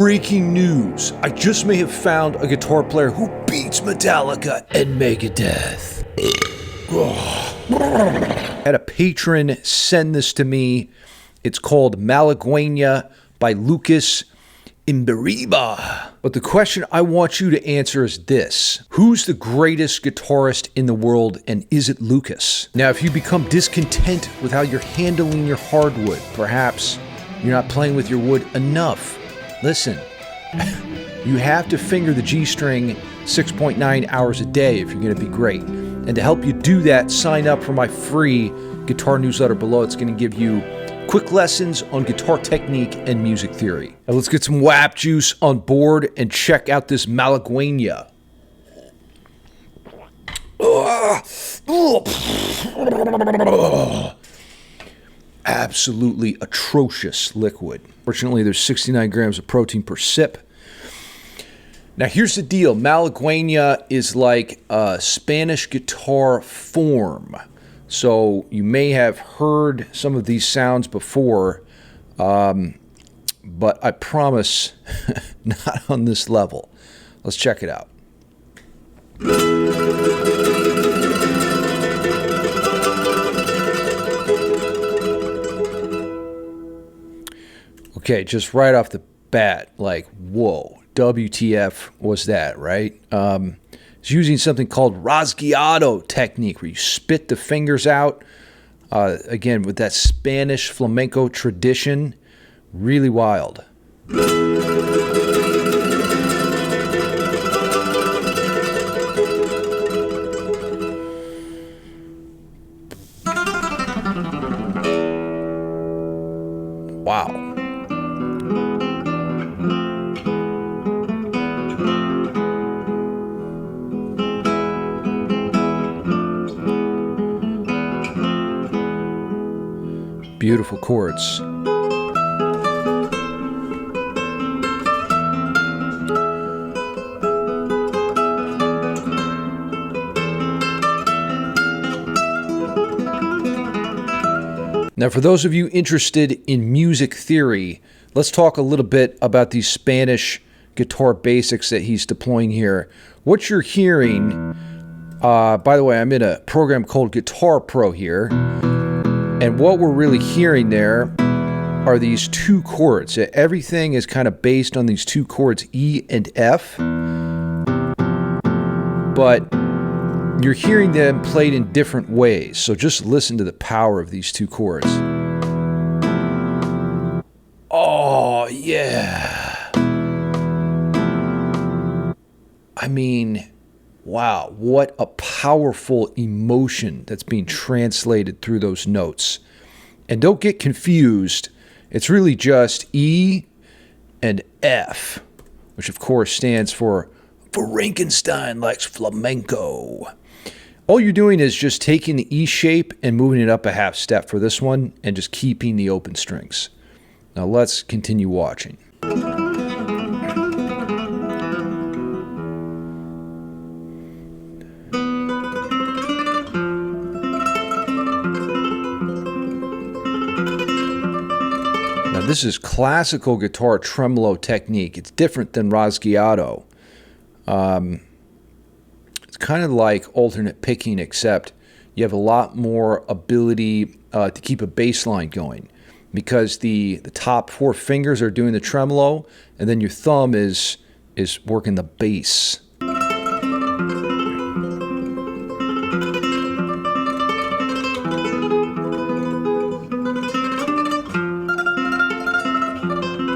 Breaking news, I just may have found a guitar player who beats Metallica and Megadeth. I had a patron send this to me. It's called Malaguena by Lucas Imbiriba. But the question I want you to answer is this: who's the greatest guitarist in the world, and is it Lucas? Now, if you become discontent with how you're handling your hardwood, perhaps you're not playing with your wood enough, listen, you have to finger the G string 6.9 hours a day if you're going to be great. And to help you do that, sign up for my free guitar newsletter below. It's going to give you quick lessons on guitar technique and music theory. Now let's get some WAP juice on board and check out this Malaguena. Absolutely atrocious liquid. Fortunately, there's 69 grams of protein per sip. Now, here's the deal. Malaguena is like a Spanish guitar form. So you may have heard some of these sounds before, but I promise not on this level. Let's check it out. Okay, just right off the bat, like, whoa, WTF was that, right? It's using something called Rasgueado technique, where you spit the fingers out, again, with that Spanish flamenco tradition. Really wild. Wow. Beautiful chords. Now, for those of you interested in music theory, let's talk a little bit about these Spanish guitar basics that he's deploying here. What you're hearing, by the way, I'm in a program called Guitar Pro here. And what we're really hearing there are these two chords. Everything is kind of based on these two chords, E and F. But you're hearing them played in different ways. So just listen to the power of these two chords. Oh, yeah. I mean, wow, what a powerful emotion that's being translated through those notes. And don't get confused, it's really just E and F, which of course stands for Frankenstein likes flamenco. All you're doing is just taking the E shape and moving it up a half step for this one and just keeping the open strings. Now let's continue watching. Now this is classical guitar tremolo technique. It's different than Rasgueado. It's kind of like alternate picking, except you have a lot more ability to keep a bass line going, because the top four fingers are doing the tremolo, and then your thumb is working the bass.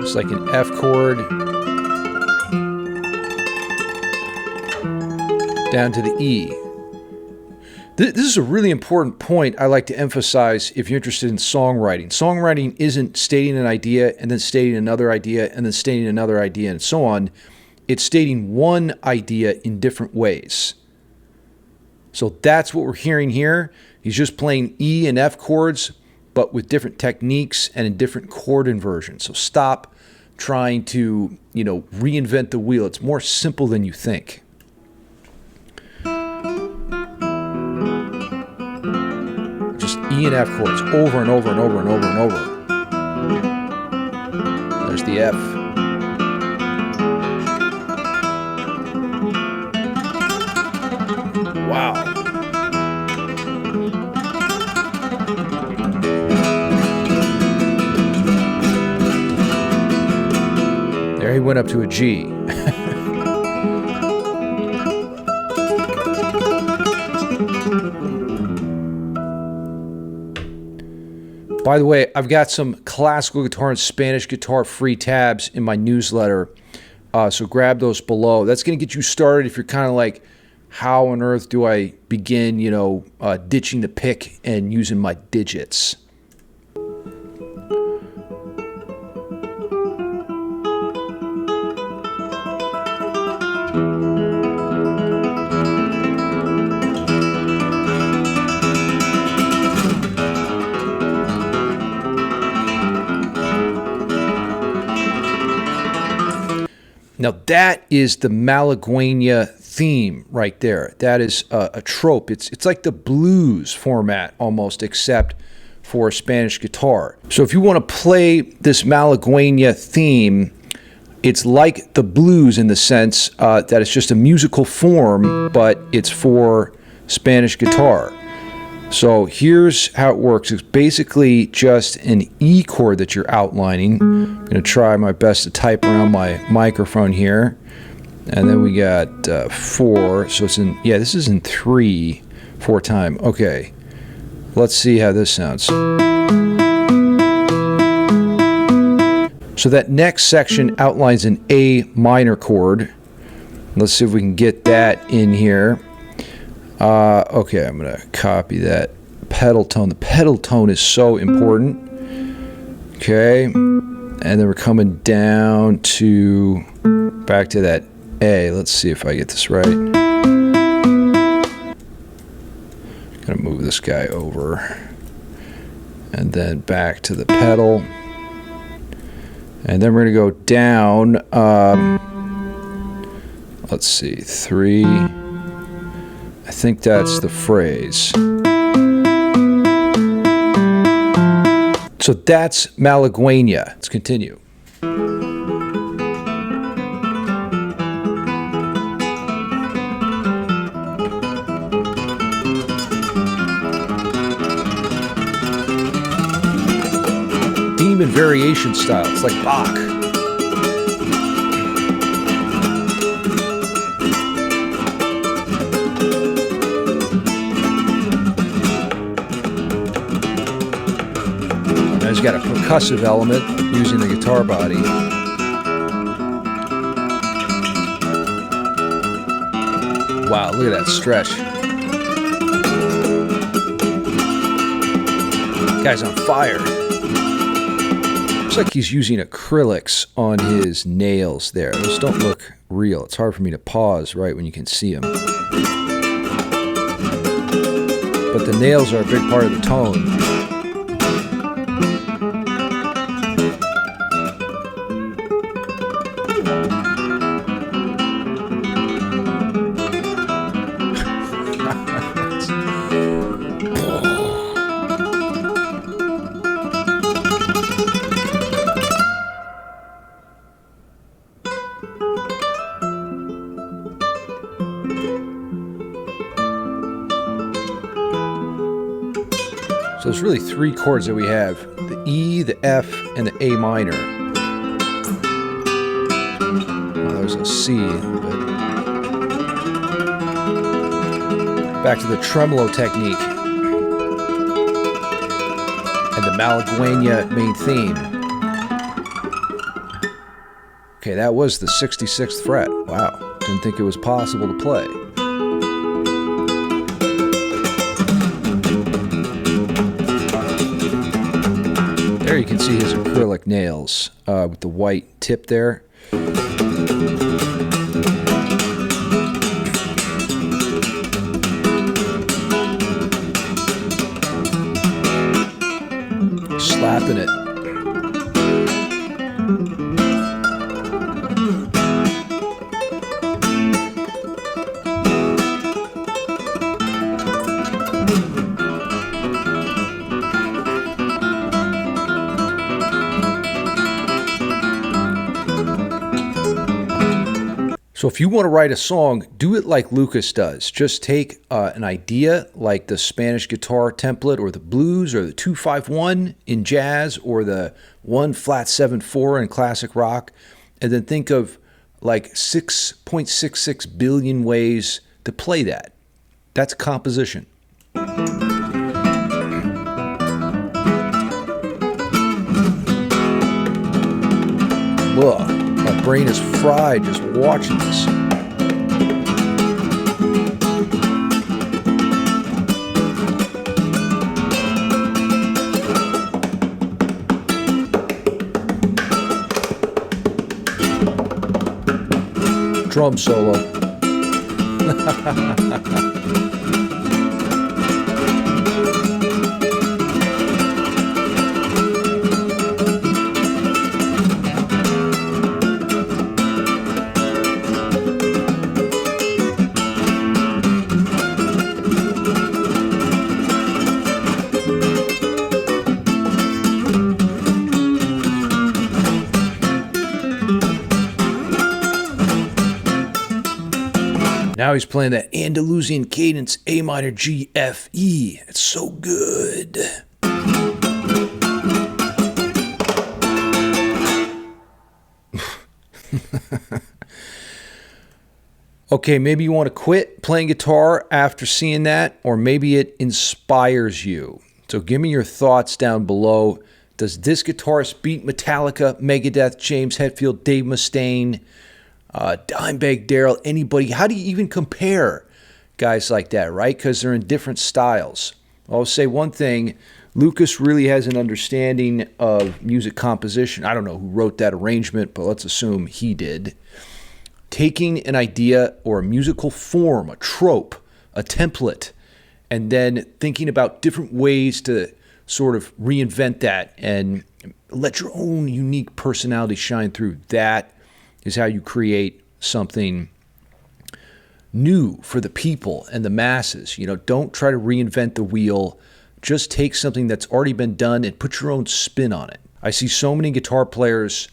It's like an F chord down to the E. This is a really important point I like to emphasize if you're interested in songwriting. Songwriting isn't stating an idea and then stating another idea and then stating another idea and so on. It's stating one idea in different ways. So that's what we're hearing here. He's just playing E and F chords, but with different techniques and in different chord inversions. So stop trying to, reinvent the wheel. It's more simple than you think. Just E and F chords over and over and over and over and over. There's the F. There he went up to a G. By the way, I've got some classical guitar and Spanish guitar free tabs in my newsletter, so grab those below. That's going to get you started if you're kind of like, how on earth do I begin, you know, ditching the pick and using my digits? Now that is the Malaguena theme right there. That is a trope. It's like the blues format almost, except for Spanish guitar. So if you want to play this Malaguena theme, it's like the blues in the sense that it's just a musical form, but it's for Spanish guitar. So here's how it works. It's basically just an E chord that you're outlining. I'm going to try my best to type around my microphone here. And then we got 4. So it's in, yeah, this is in 3, 4 time. Okay. Let's see how this sounds. So that next section outlines an A minor chord. Let's see if we can get that in here. Okay, I'm going to copy that pedal tone. The pedal tone is so important. Okay, and then we're coming down to, back to that A. Let's see if I get this right. Going to move this guy over. And then back to the pedal. And then we're going to go down, let's see, 3. I think that's the phrase. So that's Malaguena. Let's continue. Theme and variation style. It's like Bach. It's got a percussive element using the guitar body. Wow, look at that stretch. Guy's on fire. Looks like he's using acrylics on his nails there. Those don't look real. It's hard for me to pause right when you can see them. But the nails are a big part of the tone. So there's really 3 chords that we have, the E, the F, and the A minor. Oh, there's a C. But back to the tremolo technique and the Malaguena main theme. Okay, that was the 66th fret. Wow, didn't think it was possible to play. There you can see his acrylic nails with the white tip there. Slapping it. So if you want to write a song, do it like Lucas does. Just take an idea like the Spanish guitar template or the blues or the 2-5-1 in jazz or the 1-flat-7-4 in classic rock, and then think of like 6.66 billion ways to play that. That's composition. Ugh, my brain is fried just watching this. Drum solo. Now he's playing that Andalusian Cadence A minor G F E. It's so good. Okay, maybe you want to quit playing guitar after seeing that, or maybe it inspires you. So give me your thoughts down below. Does this guitarist beat Metallica, Megadeth, James Hetfield, Dave Mustaine, Dimebag Darrell, anybody? How do you even compare guys like that, right? Because they're in different styles. I'll say one thing. Lucas really has an understanding of music composition. I don't know who wrote that arrangement, but let's assume he did. Taking an idea or a musical form, a trope, a template, and then thinking about different ways to sort of reinvent that and let your own unique personality shine through. That is how you create something new for the people and the masses. You know, don't try to reinvent the wheel. Just take something that's already been done and put your own spin on it. I see so many guitar players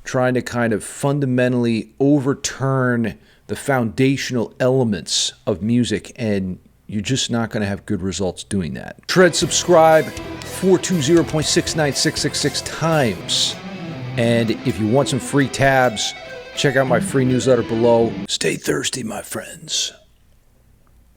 trying to kind of fundamentally overturn the foundational elements of music, and you're just not going to have good results doing that. Tread subscribe 420.69666 times. And if you want some free tabs, check out my free newsletter below. Stay thirsty, my friends.